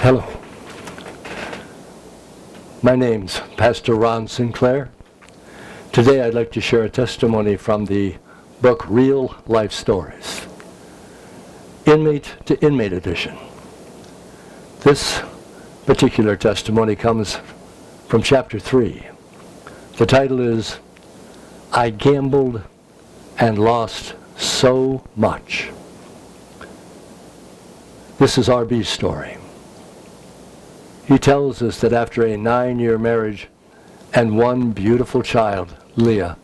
Hello. My name's Pastor Ron Sinclair. Today I'd like to share a testimony from the book Real Life Stories, Inmate to Inmate edition. This particular testimony comes from chapter 3. The title is, I Gambled and Lost So Much. This is R.B.'s story. He tells us that after a 9-year marriage and one beautiful child, Leah,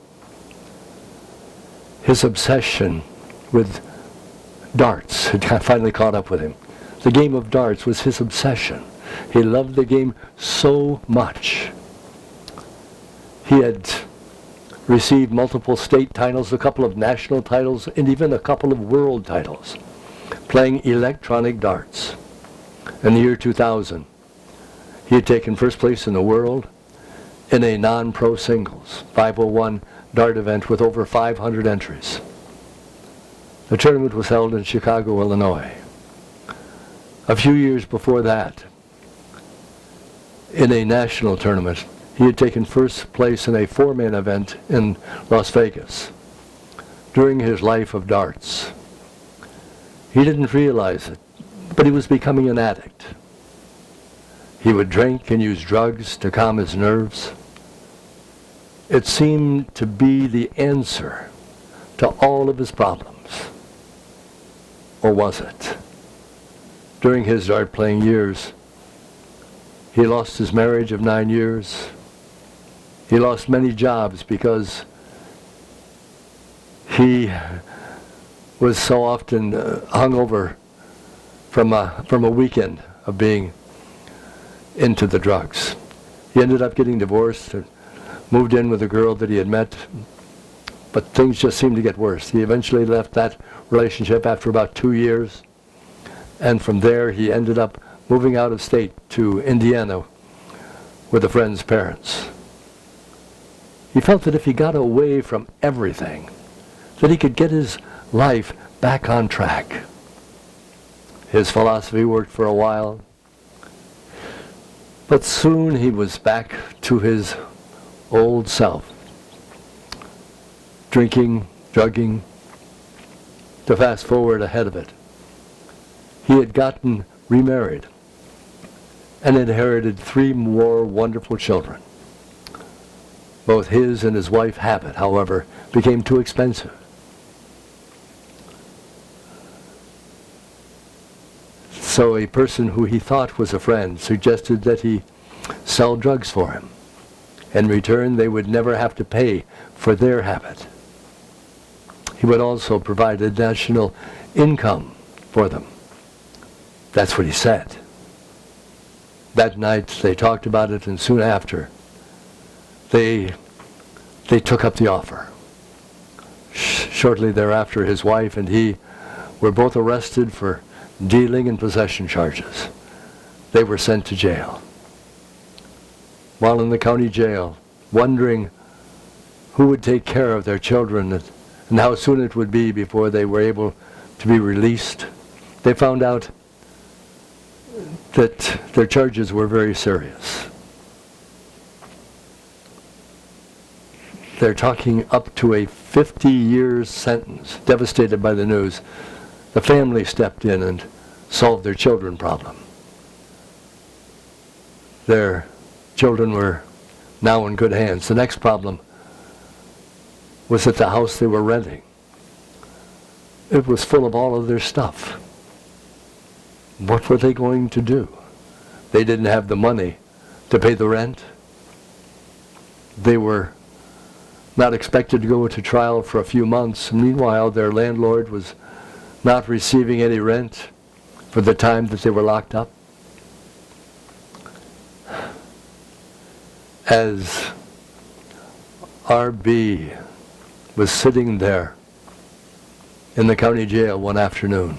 his obsession with darts had finally caught up with him. The game of darts was his obsession. He loved the game so much. He had received multiple state titles, a couple of national titles, and even a couple of world titles, playing electronic darts. In the year 2000, he had taken first place in the world in a non-pro singles 501 dart event with over 500 entries. The tournament was held in Chicago, Illinois. A few years before that, in a national tournament, he had taken first place in a 4-man event in Las Vegas. During his life of darts, he didn't realize it, but he was becoming an addict. He would drink and use drugs to calm his nerves. It seemed to be the answer to all of his problems. Or was it? During his dart playing years, he lost his marriage of 9 years. He lost many jobs because he was so often hungover from a weekend of being into the drugs. He ended up getting divorced and moved in with a girl that he had met, but things just seemed to get worse. He eventually left that relationship after about 2 years, and from there he ended up moving out of state to Indiana with a friend's parents. He felt that if he got away from everything, that he could get his life back on track. His philosophy worked for a while, but soon he was back to his old self. Drinking, drugging. To fast forward ahead of it, he had gotten remarried and inherited 3 more wonderful children. Both his and his wife habit, however, became too expensive. So a person who he thought was a friend suggested that he sell drugs for him. In return, they would never have to pay for their habit. He would also provide additional income for them. That's what he said. That night they talked about it, and soon after they took up the offer. Shortly thereafter, his wife and he were both arrested for dealing and possession charges. They were sent to jail. While in the county jail, wondering who would take care of their children and how soon it would be before they were able to be released, they found out that their charges were very serious. They're talking up to a 50-year sentence. Devastated by the news, the family stepped in and solved their children problem. Their children were now in good hands. The next problem was that the house they were renting, it was full of all of their stuff. What were they going to do? They didn't have the money to pay the rent. They were not expected to go to trial for a few months. Meanwhile, their landlord was not receiving any rent for the time that they were locked up. As R.B. was sitting there in the county jail one afternoon,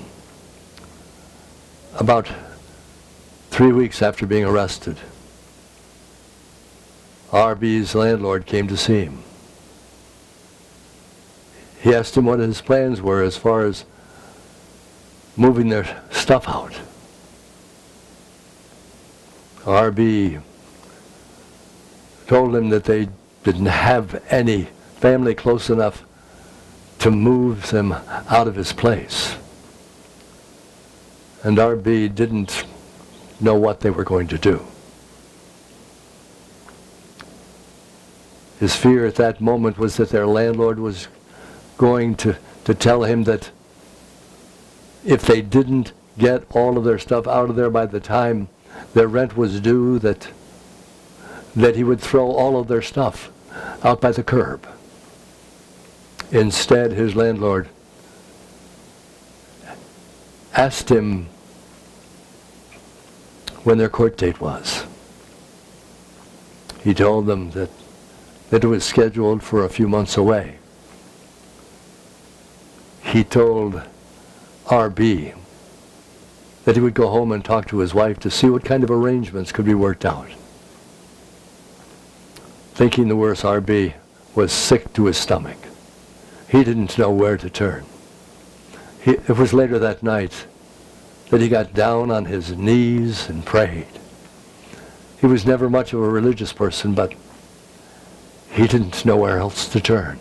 about 3 weeks after being arrested, R.B.'s landlord came to see him. He asked him what his plans were as far as moving their stuff out. R.B. told him that they didn't have any family close enough to move them out of his place. And R.B. didn't know what they were going to do. His fear at that moment was that their landlord was going to tell him that if they didn't get all of their stuff out of there by the time their rent was due, that he would throw all of their stuff out by the curb. Instead, his landlord asked him when their court date was. He told them that it was scheduled for a few months away. He told R.B. that he would go home and talk to his wife to see what kind of arrangements could be worked out. Thinking the worst, R.B. was sick to his stomach. He didn't know where to turn. It was later that night that he got down on his knees and prayed. He was never much of a religious person, but he didn't know where else to turn.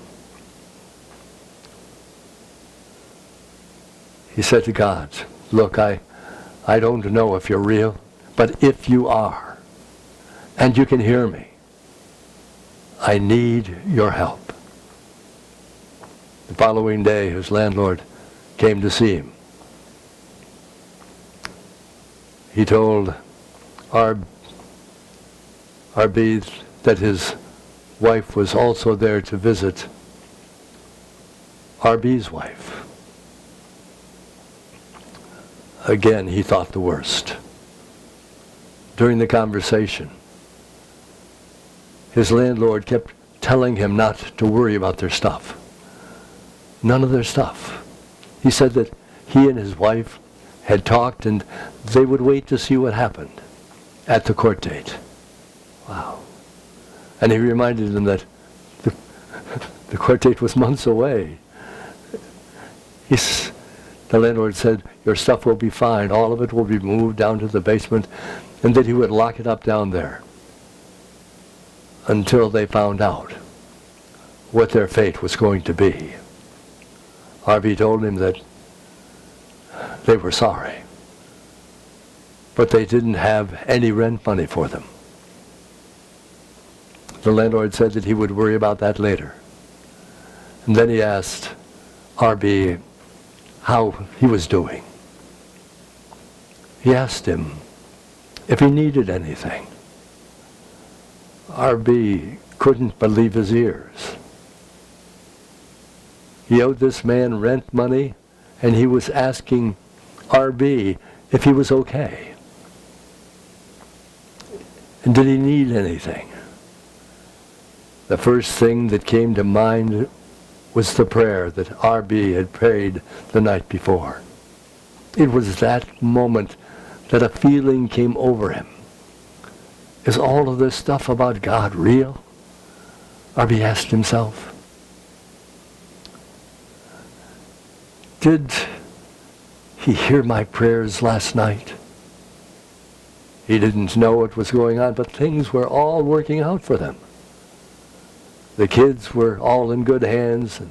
He said to God, "Look, I don't know if you're real, but if you are, and you can hear me, I need your help." The following day, his landlord came to see him. He told R.B. that his wife was also there to visit R.B.'s wife. Again, he thought the worst. During the conversation, his landlord kept telling him not to worry about their stuff. None of their stuff. He said that he and his wife had talked and they would wait to see what happened at the court date. Wow. And he reminded them that the court date was months away. The landlord said, "Your stuff will be fine. All of it will be moved down to the basement," and that he would lock it up down there until they found out what their fate was going to be. R.B. told him that they were sorry, but they didn't have any rent money for them. The landlord said that he would worry about that later. And then he asked R.B. how he was doing. He asked him if he needed anything. R.B. couldn't believe his ears. He owed this man rent money, and he was asking R.B. if he was okay. And did he need anything? The first thing that came to mind was the prayer that R.B. had prayed the night before. It was that moment that a feeling came over him. Is all of this stuff about God real? R.B. asked himself. Did he hear my prayers last night? He didn't know what was going on, but things were all working out for them. The kids were all in good hands,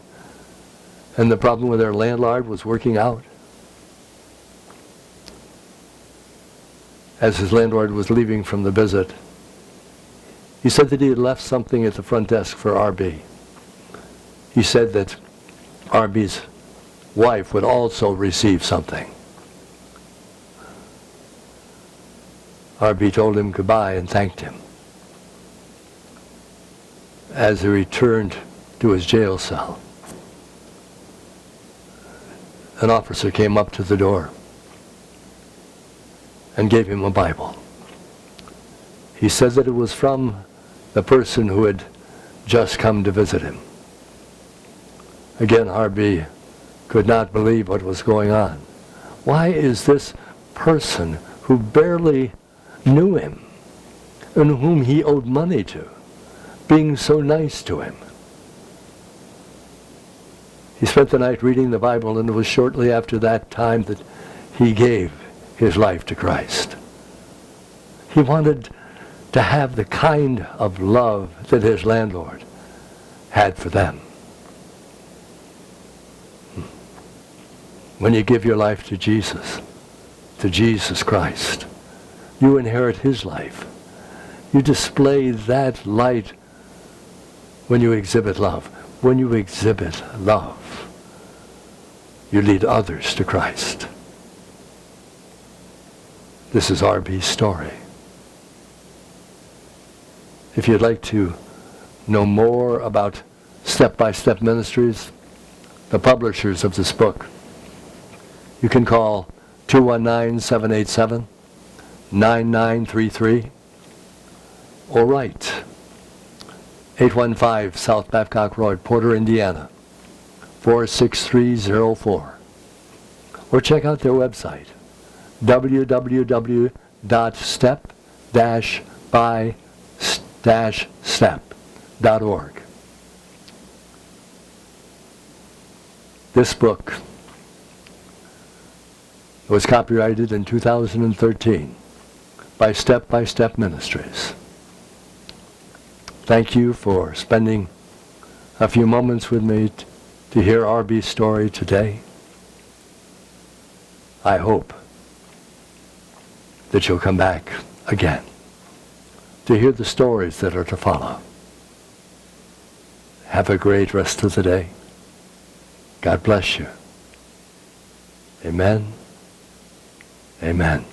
and the problem with their landlord was working out. As his landlord was leaving from the visit, he said that he had left something at the front desk for R.B. He said that R.B.'s wife would also receive something. R.B. told him goodbye and thanked him. As he returned to his jail cell, an officer came up to the door and gave him a Bible. He said that it was from the person who had just come to visit him. Again, R.B. could not believe what was going on. Why is this person who barely knew him and whom he owed money to being so nice to him? He spent the night reading the Bible, and it was shortly after that time that he gave his life to Christ. He wanted to have the kind of love that his landlord had for them. When you give your life to Jesus Christ, you inherit his life. You display that light when you exhibit love. When you exhibit love, you lead others to Christ. This is R.B.'s story. If you'd like to know more about Step-by-Step Ministries, the publishers of this book, you can call 219-787-9933 or write 815 South Babcock Road, Porter, Indiana, 46304. Or check out their website, www.step-by-step.org. This book was copyrighted in 2013 by Step Ministries. Thank you for spending a few moments with me to hear R.B.'s story today. I hope that you'll come back again to hear the stories that are to follow. Have a great rest of the day. God bless you. Amen. Amen.